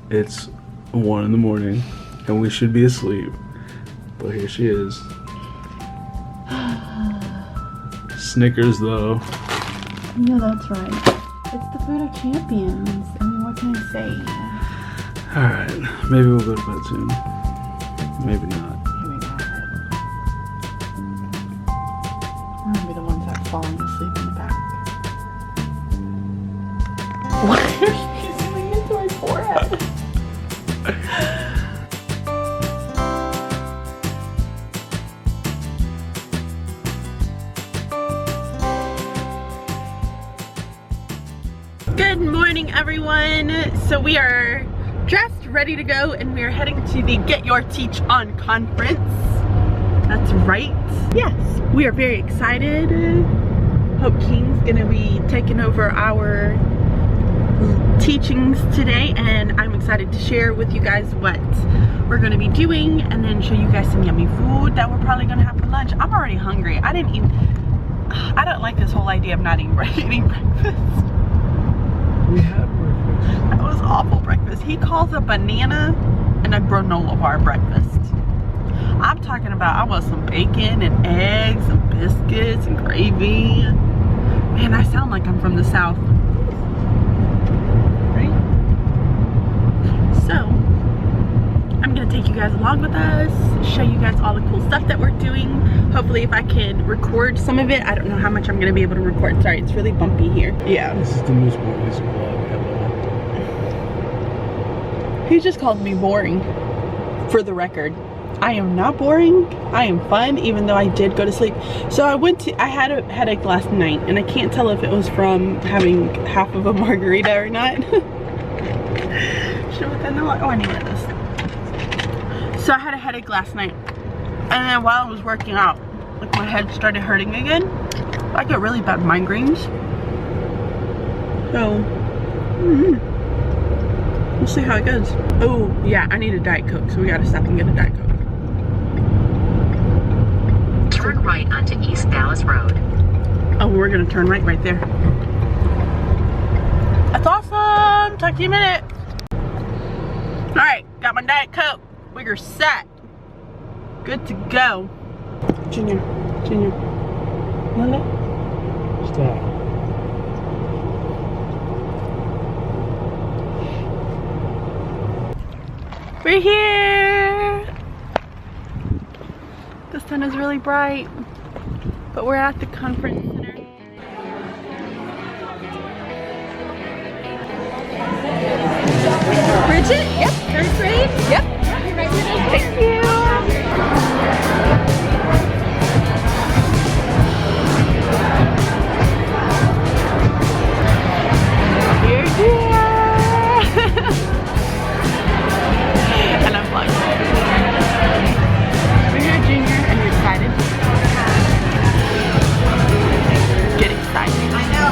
It's 1 in the morning and we should be asleep, but here she is. Snickers though. Yeah, that's right. It's the food of champions. I mean, what can I say? Alright, maybe we'll go to bed soon. Maybe not. Maybe not. We're gonna be the ones that are falling asleep in the back. Why are you zooming into my forehead? Good morning, everyone. So we are dressed, ready to go, and we are heading to the Get Your Teach On conference. That's right. Yes, we are very excited. Hope King's gonna be taking over our teachings today, and I'm excited to share with you guys what we're gonna be doing and then show you guys some yummy food that we're probably gonna have for lunch. I'm already hungry. I don't like this whole idea of not eating breakfast. We had breakfast. That was awful breakfast. He calls a banana and a granola bar breakfast. I'm talking about, I want some bacon and eggs and biscuits and gravy. Man, I sound like I'm from the South. Right? So, I'm gonna take you guys along with us, show you guys all the cool stuff that we're doing. Hopefully if I can record some of it. I don't know how much I'm gonna be able to record. Sorry, it's really bumpy here. Yeah. This is the most boring vlog ever. He just called me boring, for the record. I am not boring. I am fun, even though I did go to sleep. So I had a headache last night, and I can't tell if it was from having half of a margarita or not. Should I know? Oh, I need this. So I had a headache last night, and then while I was working out, like my head started hurting again. I get really bad migraines. So, we'll see how it goes. Oh, yeah, I need a Diet Coke, so we gotta stop and get a Diet Coke. Turn right onto East Dallas Road. Oh, we're gonna turn right there. That's awesome! Talk to you in a minute. Alright, got my Diet Coke. We're set. Good to go. Junior. Lila? Stop. We're here! The sun is really bright, but we're at the conference center. Bridget? Yep. 3rd grade? Yep. Thank you. Here, and I'm vlogging. We're here, Junior, and you're excited? Get excited. I know.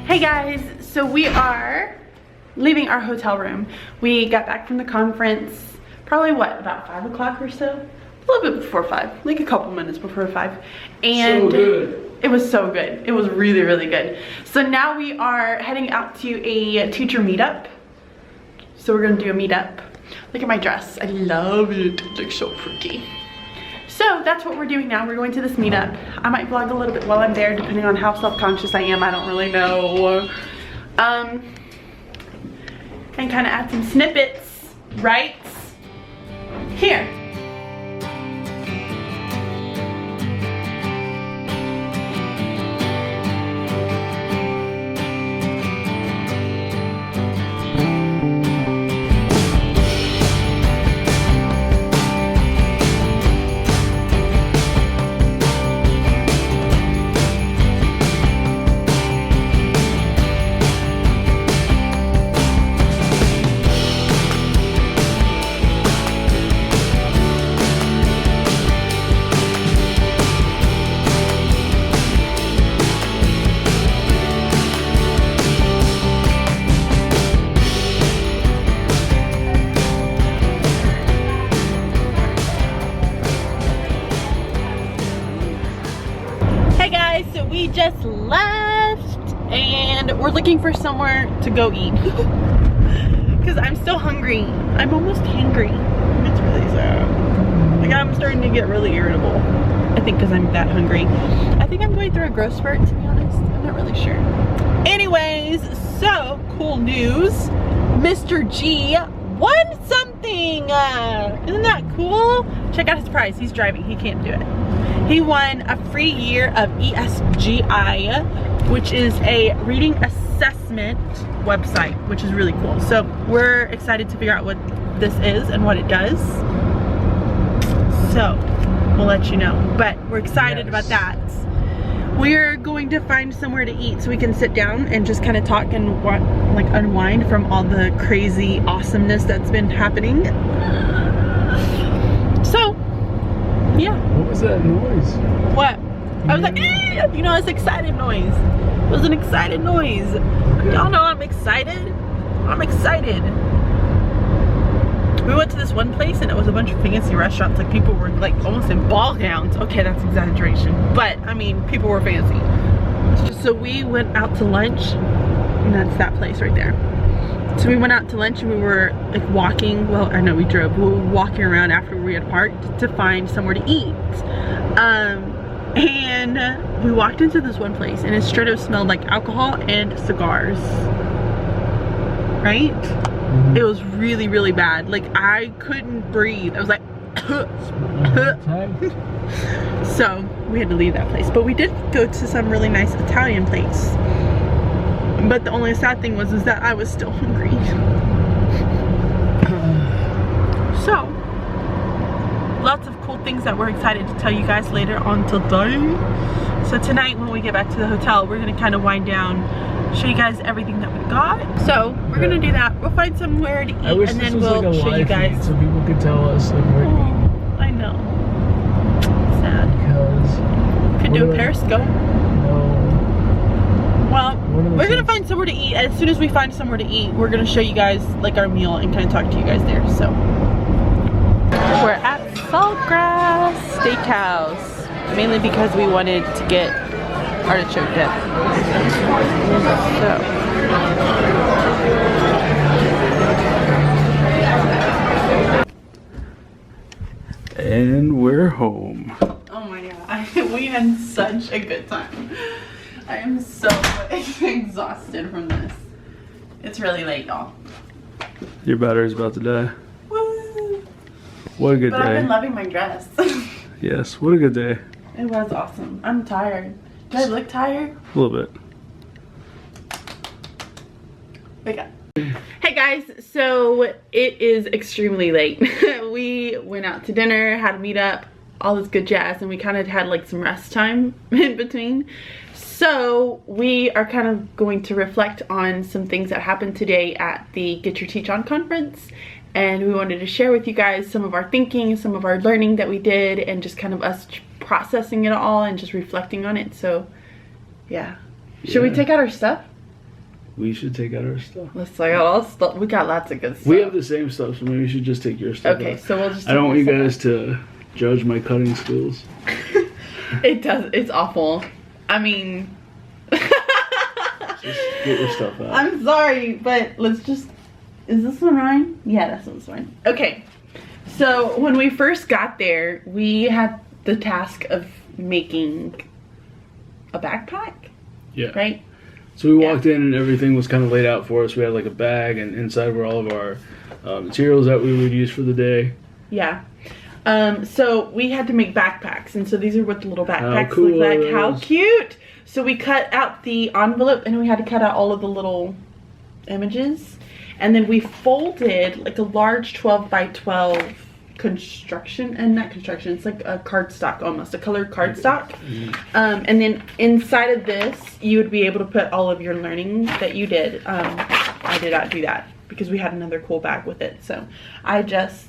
Hey guys, so we are leaving our hotel room. We got back from the conference probably what, about 5 o'clock or so? A little bit before 5, like a couple minutes before 5. And so good. It was so good. It was really, really good. So now we are heading out to a teacher meetup. So we're gonna do a meetup. Look at my dress, I love it. It looks so pretty. So that's what we're doing now. We're going to this meetup. I might vlog a little bit while I'm there, depending on how self-conscious I am. I don't really know. And kind of add some snippets right here. just left and we're looking for somewhere to go eat. Because I'm still hungry. I'm almost hangry. It's really sad. Like, I'm starting to get really irritable. I think because I'm that hungry. I think I'm going through a growth spurt, to be honest. I'm not really sure. Anyways, so cool news. Mr. G won something. Isn't that cool? Check out his prize. He's driving. He can't do it. He won a free year of ESGI, which is a reading assessment website, which is really cool. So we're excited to figure out what this is and what it does. So we'll let you know. But we're excited about that. We're going to find somewhere to eat so we can sit down and just kind of talk and like unwind from all the crazy awesomeness that's been happening. So, yeah. What was that noise? What? I was like, eh! You know, it's excited noise. It was an excited noise. Okay. Y'all know I'm excited. I'm excited. We went to this one place and it was a bunch of fancy restaurants. Like, people were like almost in ball gowns. Okay, that's exaggeration, but I mean, people were fancy. So we went out to lunch, and that's that place right there. So we went out to lunch and we were like walking. Well, I know we drove. We were walking around after we had parked to find somewhere to eat. And we walked into this one place and it straight up smelled like alcohol and cigars. Right? It was really, really bad. Like, I couldn't breathe. I was like, so we had to leave that place. But we did go to some really nice Italian place. But the only sad thing was that I was still hungry. So, lots of cool things that we're excited to tell you guys later on today. So tonight when we get back to the hotel, we're gonna kind of wind down, show you guys everything that we got. So we're gonna do that. We'll find somewhere to eat and then we'll show you guys. So people could tell us like where to eat. I know. Sad. Because could do a Periscope. No. Well, we're gonna find somewhere to eat. As soon as we find somewhere to eat, we're gonna show you guys like our meal and kind of talk to you guys there. So we're at Saltgrass Steakhouse. Mainly because we wanted to get artichoke dip. And we're home. Oh my god, we had such a good time. I am so exhausted from this. It's really late, y'all. Your battery's about to die. Woo! What a good day. But I've been loving my dress. Yes, what a good day. It was awesome. I'm tired. Do I look tired? A little bit. Wake up. Hey guys, so it is extremely late. We went out to dinner, had a meetup, all this good jazz, and we kind of had like some rest time in between. So we are kind of going to reflect on some things that happened today at the Get Your Teach On conference. And we wanted to share with you guys some of our thinking, some of our learning that we did, and just kind of us processing it all and just reflecting on it. So yeah. Should we take out our stuff? We should take out our stuff. Let's take out all stuff. We got lots of good stuff. We have the same stuff, so maybe we should just take your stuff Okay, out. so we'll just I don't want you guys to judge my cutting skills. It's awful. I mean, Just get your stuff out. I'm sorry, but let's just, is this one mine? Yeah, that's one's mine. Okay, so when we first got there, we had the task of making a backpack, Yeah. right? So we walked in and everything was kind of laid out for us. We had like a bag, and inside were all of our materials that we would use for the day. Yeah. So we had to make backpacks, and so these are what the little backpacks cool look like. are How those? cute! So we cut out the envelope, and we had to cut out all of the little images, and then we folded like a large 12 by 12 construction, and not construction, it's like a cardstock, almost a colored cardstock. And then inside of this you would be able to put all of your learning that you did. I did not do that because we had another cool bag with it, so I just,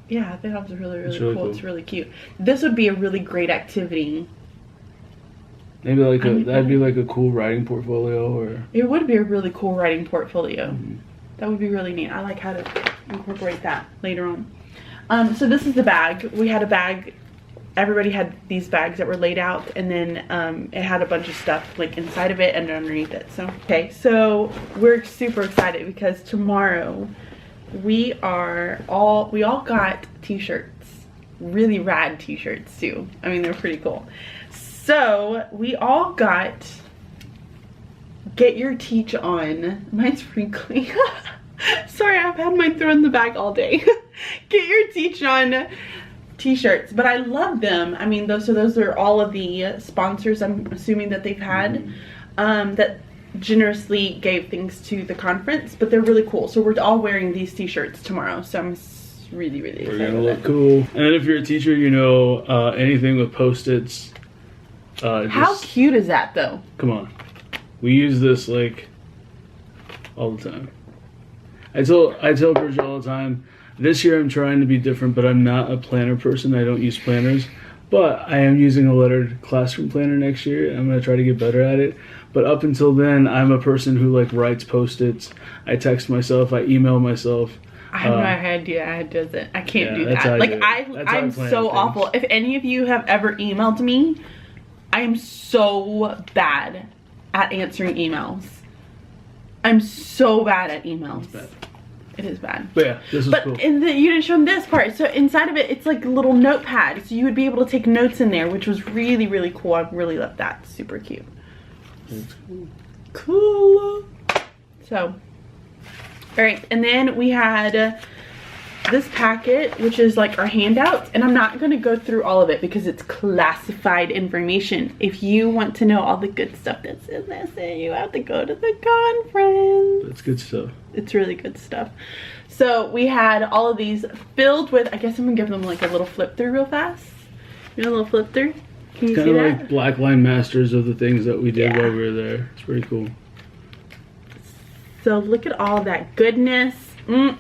yeah, I think that was really cool. It's really cute. This would be a really great activity. Maybe like that'd be like a cool writing portfolio, or it would be a really cool writing portfolio. That would be really neat. I like how to incorporate that later on. So this is the bag. We had a bag everybody had these bags that were laid out, and then it had a bunch of stuff like inside of it and underneath it. So okay, so we're super excited because tomorrow we all got t-shirts, really rad t-shirts too. I mean, they're pretty cool. So we all got Get Your Teach On. Mine's wrinkly. Sorry, I've had mine thrown in the bag all day. Get Your Teach On t-shirts, but I love them. I mean, those are all of the sponsors I'm assuming that they've had that generously gave things to the conference, but they're really cool. So we're all wearing these t-shirts tomorrow, so I'm really excited. We're gonna look cool. And then if you're a teacher, you know, anything with post-its. How cute is that though? Come on, we use this like all the time. I tell Bridget all the time, this year I'm trying to be different, but I'm not a planner person. I don't use planners, but I am using a lettered classroom planner next year. I'm gonna try to get better at it. But up until then, I'm a person who like writes post-its. I text myself, I email myself. I have no idea how it does it. I can't do that's that. how I Like do it. I'm so awful. If any of you have ever emailed me, I am so bad at answering emails. I'm so bad at emails. It's bad. It is bad. But yeah, this is cool. But you didn't show them this part. So inside of it, it's like a little notepad. So you would be able to take notes in there, which was really cool. I really loved that. Super cute. That's Cool. So, all right. And then we had this packet, which is like our handouts. And I'm not going to go through all of it because it's classified information. If you want to know all the good stuff that's in this, then you have to go to the conference. That's good stuff. It's really good stuff. So we had all of these filled with, I guess I'm gonna give them like a little flip through real fast. You know, a little flip through? Can you see that? Kind of like black line masters of the things that we did while we were there. It's pretty cool. So look at all that goodness. What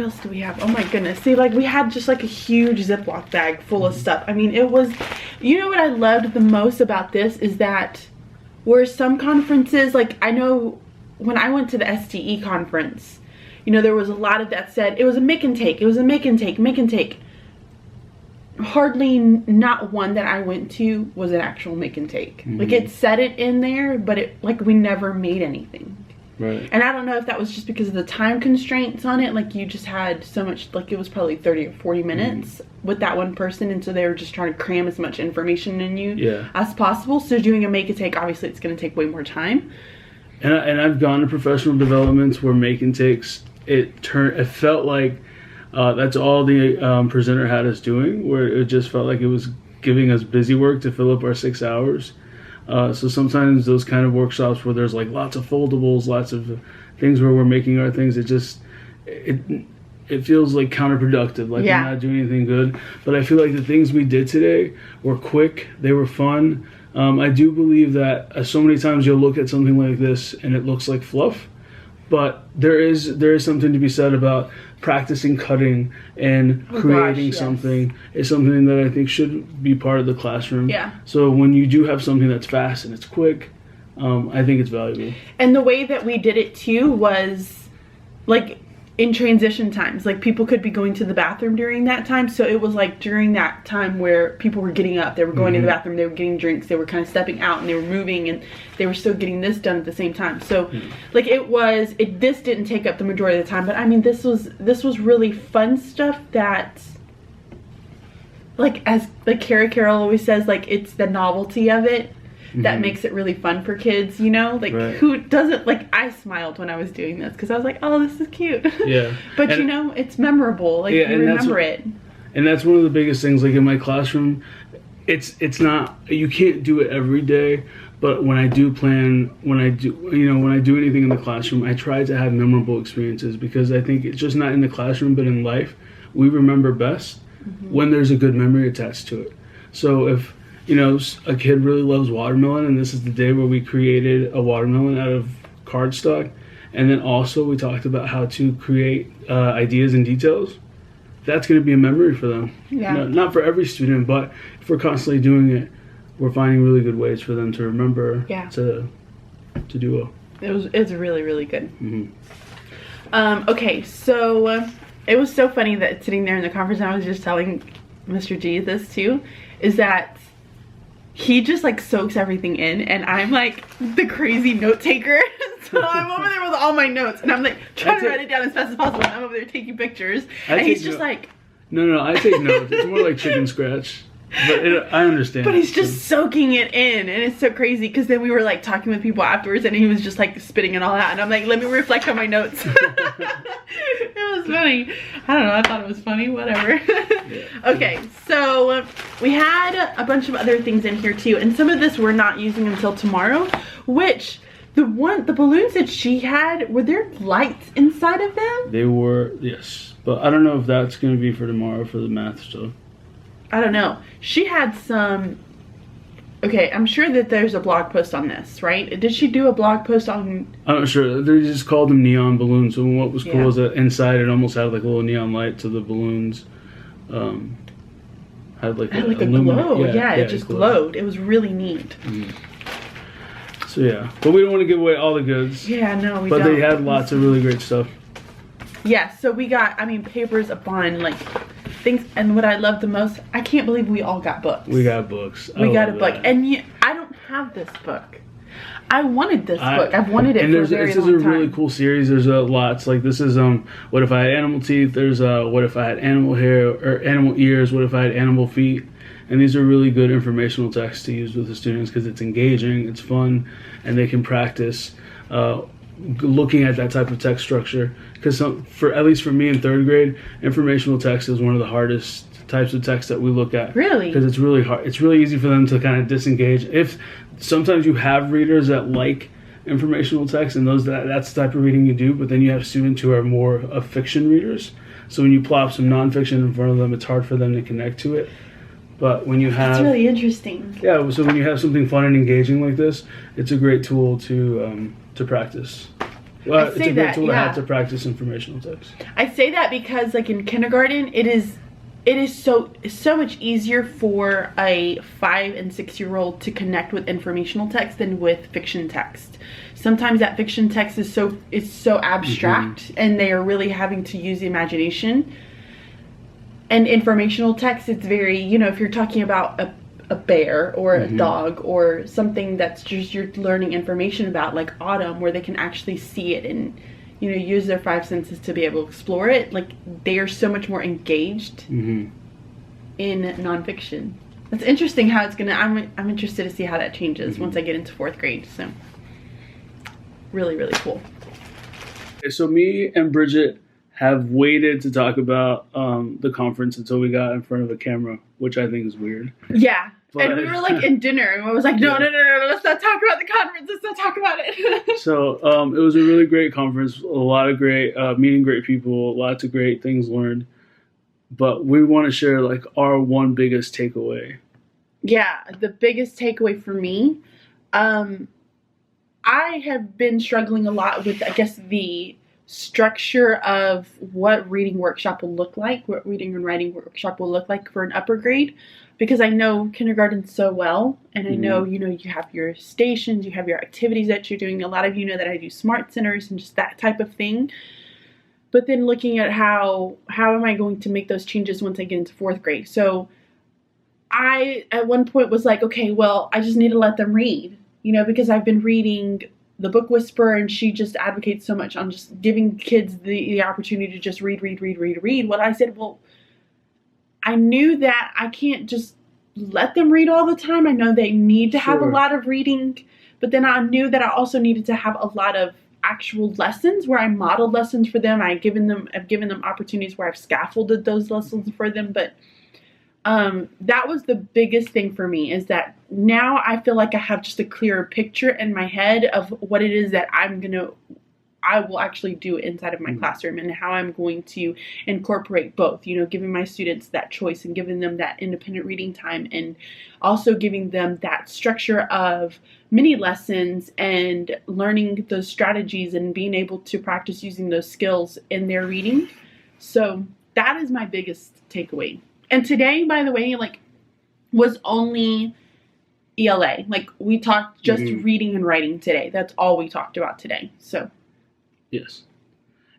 else do we have? Oh my goodness. See, like we had just like a huge Ziploc bag full of stuff. I mean, it was, you know what I loved the most about this is that where some conferences, like I know when I went to the STE conference, you know, there was a lot of that said, it was a make and take. It was a make and take, make and take. Hardly not one that I went to was an actual make and take. Like it said it in there, but it like we never made anything. Right. And I don't know if that was just because of the time constraints on it. Like you just had so much, like it was probably 30 or 40 minutes with that one person. And so they were just trying to cram as much information in you as possible. So doing a make and take, obviously it's going to take way more time. And I've gone to professional developments where make and takes, it felt like that's all the presenter had us doing, where it just felt like it was giving us busy work to fill up our 6 hours. So sometimes those kind of workshops where there's like lots of foldables, lots of things where we're making our things, it feels like counterproductive, like we're not doing anything good. But I feel like the things we did today were quick, they were fun. I do believe that so many times you'll look at something like this and it looks like fluff, but there is something to be said about practicing cutting and creating something is something that I think should be part of the classroom. Yeah. So when you do have something that's fast and it's quick, I think it's valuable. And the way that we did it too was like in transition times, like people could be going to the bathroom during that time. So it was like during that time where people were getting up, they were going to the bathroom, they were getting drinks, they were kind of stepping out and they were moving and they were still getting this done at the same time. So like this didn't take up the majority of the time, but I mean, this was really fun stuff that like, as like Carol always says, like it's the novelty of it that makes it really fun for kids, you know, like who doesn't, like I smiled when I was doing this because I was like, oh, this is cute. Yeah. But and, you know, it's memorable, like you remember it. And that's one of the biggest things, like in my classroom, it's not, you can't do it every day, but when I do anything in the classroom, I try to have memorable experiences because I think it's just not in the classroom, but in life, we remember best when there's a good memory attached to it. So if, you know, a kid really loves watermelon and this is the day where we created a watermelon out of cardstock, and then also we talked about how to create ideas and details, that's going to be a memory for them. Yeah. Not for every student, but if we're constantly doing it, we're finding really good ways for them to remember to do well. It's really, really good. Okay, so it was so funny that sitting there in the conference, and I was just telling Mr. G this too, is that he just like soaks everything in, and I'm like the crazy note taker. So I'm over there with all my notes, and I'm like trying to write it down as fast as possible, and I'm over there taking pictures, and he's just like, no, I take notes. It's more like chicken scratch. But I understand. But he's just soaking it in, and it's so crazy because then we were like talking with people afterwards, and he was just like spitting it all out, and I'm like, let me reflect on my notes. It was funny. I don't know. I thought it was funny. Whatever. Yeah. Okay, so we had a bunch of other things in here too, and some of this we're not using until tomorrow. Which the balloons that she had, were there lights inside of them? They were, yes, but I don't know if that's going to be for tomorrow for the math stuff. I don't know. She had some, okay, I'm sure that there's a blog post on this, right? Did she do a blog post on? I'm not sure. They just called them neon balloons. So what was cool Yeah. is that inside it almost had like little neon lights, so the balloons had like It had like a glow. Yeah, it just glowed. It was really neat. So yeah, but we don't want to give away all the goods. Yeah, no, we But don't. they had lots of really great stuff. Yeah, so we got, I mean, papers upon like things, and what I love the most, I can't believe we all got books. We got books. We got a book, and I don't have this book. I wanted this book. I've wanted it for a very long time. This is a really cool series. There's lots. Like this is what if I had animal teeth? There's what if I had animal hair or animal ears? What if I had animal feet? And these are really good informational texts to use with the students because it's engaging, it's fun, and they can practice looking at that type of text structure. Because for at least for me in 3rd grade, informational text is one of the hardest types of text that we look at. Really? Because it's really hard. It's really easy for them to kind of disengage. If sometimes you have readers that like informational text, and that's the type of reading you do, but then you have students who are more of fiction readers. So when you plop some nonfiction in front of them, it's hard for them to connect to it. But when you have... It's really interesting. Yeah, so when you have something fun and engaging like this, it's a great tool to practice. Well, it's a great tool to have to practice informational text. I say that because like in kindergarten, it is so much easier for a 5 and 6-year-old to connect with informational text than with fiction text. Sometimes that fiction text is so abstract, and they are really having to use the imagination. And informational text, it's very, if you're talking about a bear or a dog or something that's just you're learning information about, like autumn, where they can actually see it and use their 5 senses to be able to explore it. Like they are so much more engaged in nonfiction. That's interesting how it's gonna. I'm interested to see how that changes once I get into 4th grade. So really, really cool. Okay, so me and Bridget have waited to talk about the conference until we got in front of a camera, which I think is weird. Yeah. But, and we were like in dinner, and I was like, no, let's not talk about the conference. Let's not talk about it. So it was a really great conference, a lot of great, meeting great people, lots of great things learned. But we want to share like our one biggest takeaway. Yeah, the biggest takeaway for me, I have been struggling a lot with, I guess, the structure of what reading workshop will look like, what reading and writing workshop will look like for an upper grade, because I know kindergarten so well, and I know, you have your stations, you have your activities that you're doing. A lot of you know that I do smart centers and just that type of thing. But then looking at how am I going to make those changes once I get into 4th grade? So I, at one point, was like, okay, well, I just need to let them read, because I've been reading The Book Whisperer, and she just advocates so much on just giving kids the opportunity to just read. Well, I said, well, I knew that I can't just let them read all the time. I know they need to have a lot of reading, but then I knew that I also needed to have a lot of actual lessons where I modeled lessons for them. I've given them opportunities where I've scaffolded those lessons for them. But that was the biggest thing for me, is that now I feel like I have just a clearer picture in my head of what it is that I will actually do inside of my classroom, and how I'm going to incorporate both, giving my students that choice and giving them that independent reading time, and also giving them that structure of mini lessons and learning those strategies and being able to practice using those skills in their reading. So that is my biggest takeaway. And today, by the way, was only ELA. We talked just reading and writing today. That's all we talked about today. So. Yes.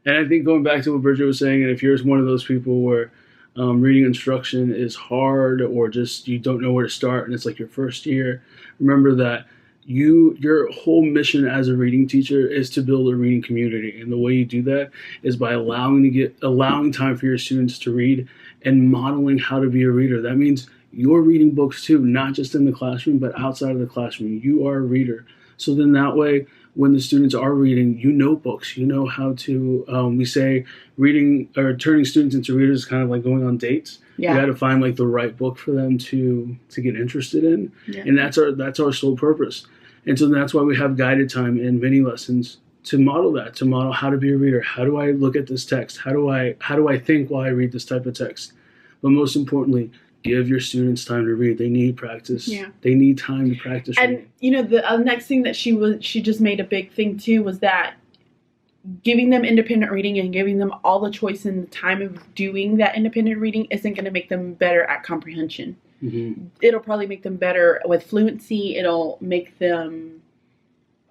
And I think going back to what Bridget was saying, and if you're one of those people where reading instruction is hard or just you don't know where to start and it's like your first year, remember that your whole mission as a reading teacher is to build a reading community. And the way you do that is by allowing time for your students to read and modeling how to be a reader. That means you're reading books too, not just in the classroom, but outside of the classroom. You are a reader. So then that way, when the students are reading, you know books, you know how to, we say reading or turning students into readers is kind of like going on dates. Yeah. You got to find like the right book for them to get interested in. Yeah. And that's our sole purpose. And so that's why we have guided time and mini lessons to model how to be a reader. How do I look at this text? How do I think while I read this type of text? But most importantly, give your students time to read. They need practice. Yeah. They need time to practice reading. And you know, the next thing that she just made a big thing too was that giving them independent reading and giving them all the choice and the time of doing that independent reading isn't going to make them better at comprehension. Mm-hmm. It'll probably make them better with fluency. It'll make them,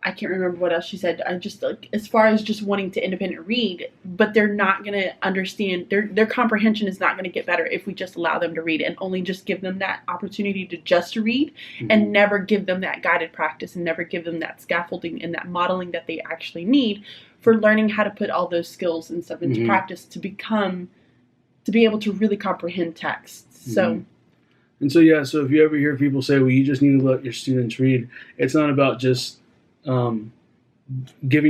I can't remember what else she said. I just like, as far as just wanting to independent read, but they're not going to understand, their comprehension is not going to get better if we just allow them to read and only just give them that opportunity to just read and never give them that guided practice and never give them that scaffolding and that modeling that they actually need for learning how to put all those skills and stuff into practice to be able to really comprehend texts. So. And so, yeah, so if you ever hear people say, well, you just need to let your students read, it's not about just giving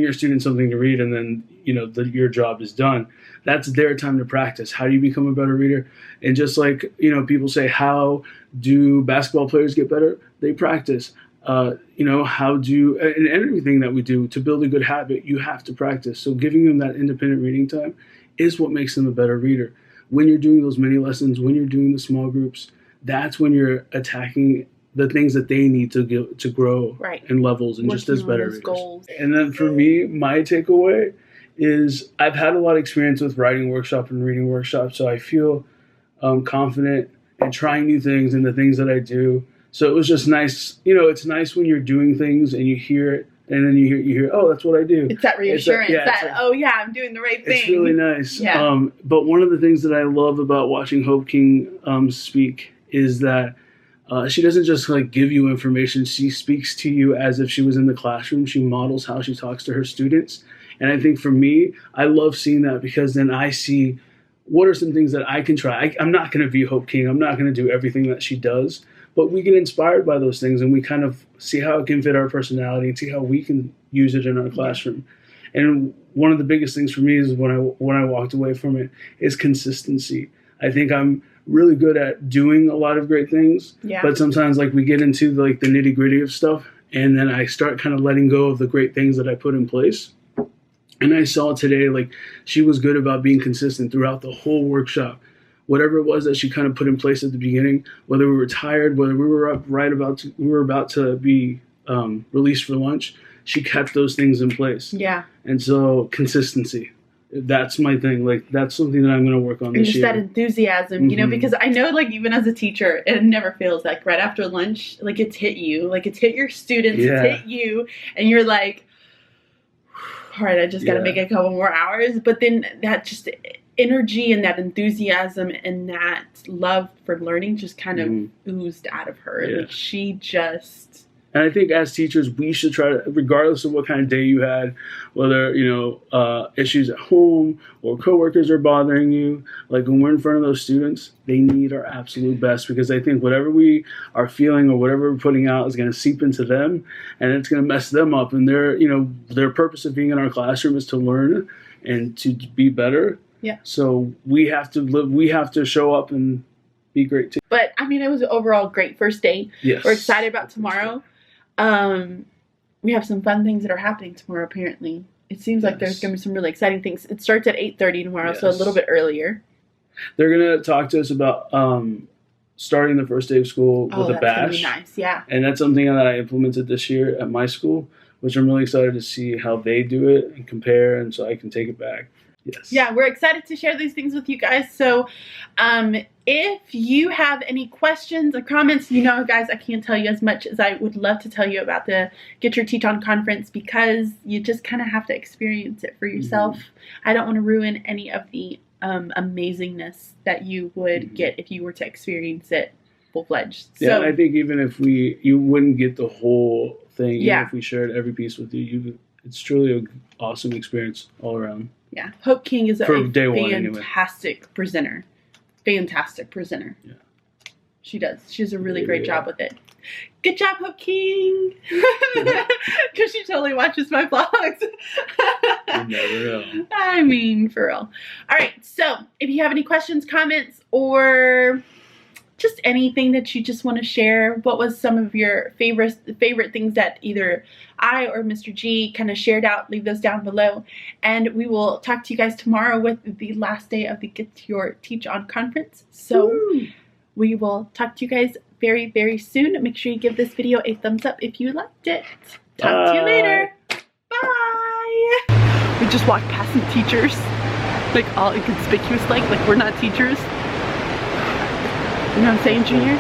your students something to read and then, you know, your job is done. That's their time to practice. How do you become a better reader? And just like, you know, people say, how do basketball players get better? They practice. You know, and everything that we do to build a good habit, you have to practice. So giving them that independent reading time is what makes them a better reader. When you're doing those mini lessons, when you're doing the small groups, that's when you're attacking the things that they need to grow in levels and just as better readers. Goals. And then for me, my takeaway is I've had a lot of experience with writing workshop and reading workshop, so I feel confident in trying new things and the things that I do. So it was just nice. You know, it's nice when you're doing things and you hear it, and then you hear, oh, that's what I do. It's that reassurance oh, yeah, I'm doing the right thing. It's really nice. Yeah. But one of the things that I love about watching Hope King speak is that she doesn't just like give you information. She speaks to you as if she was in the classroom. She models how she talks to her students. And I think for me, I love seeing that because then I see what are some things that I can try. I'm not going to be Hope King. I'm not going to do everything that she does. But we get inspired by those things and we kind of see how it can fit our personality and see how we can use it in our classroom. And one of the biggest things for me is when I walked away from it is consistency. I think I'm really good at doing a lot of great things, but sometimes like we get into like the nitty gritty of stuff and then I start kind of letting go of the great things that I put in place. And I saw today, like she was good about being consistent throughout the whole workshop. Whatever it was that she kind of put in place at the beginning, whether we were tired, whether we were about to be released for lunch, she kept those things in place. Yeah. And so consistency, that's my thing. Like that's something that I'm going to work on this year. That enthusiasm, you know, because I know like even as a teacher, it never fails. Like right after lunch, like it's hit you, like it's hit your students, it's hit you, and you're like, all right, I just got to make a couple more hours. But then that just energy and that enthusiasm and that love for learning just kind of oozed out of her. Like she just... And I think as teachers, we should try to, regardless of what kind of day you had, whether, you know, issues at home or coworkers are bothering you, like when we're in front of those students, they need our absolute best because I think whatever we are feeling or whatever we're putting out is going to seep into them and it's going to mess them up. And their purpose of being in our classroom is to learn and to be better. Yeah. So we have to show up and be great too. But I mean, it was an overall great first day. Yes. We're excited about tomorrow. We have some fun things that are happening tomorrow, apparently. It seems like there's going to be some really exciting things. It starts at 8:30 tomorrow, so a little bit earlier. They're going to talk to us about starting the first day of school with a bash. That's going to be nice, yeah. And that's something that I implemented this year at my school, which I'm really excited to see how they do it and compare, and so I can take it back. Yes. Yeah, we're excited to share these things with you guys. So if you have any questions or comments, you know, guys, I can't tell you as much as I would love to tell you about the Get Your Teach On conference, because you just kind of have to experience it for yourself. I don't want to ruin any of the amazingness that you would get if you were to experience it full-fledged. Yeah, So and I think even if you wouldn't get the whole thing, even Yeah. if we shared every piece with you, it's truly an awesome experience all around. yeah, Hope King is a For day one, anyway. fantastic presenter. Fantastic presenter. Yeah. She does. She does a really great job with it. Good job, Hope King. Because she totally watches my vlogs. You never know. I mean, for real. All right. So if you have any questions, comments, or just anything that you just want to share, what was some of your favorite things that either I or Mr. G kind of shared out, leave those down below. And we will talk to you guys tomorrow with the last day of the Get Your Teach On conference. So we will talk to you guys very, very soon. Make sure you give this video a thumbs up if you liked it. Talk to you later. Bye. We just walked past some teachers, like all inconspicuous, like we're not teachers. You know what I'm saying, Junior?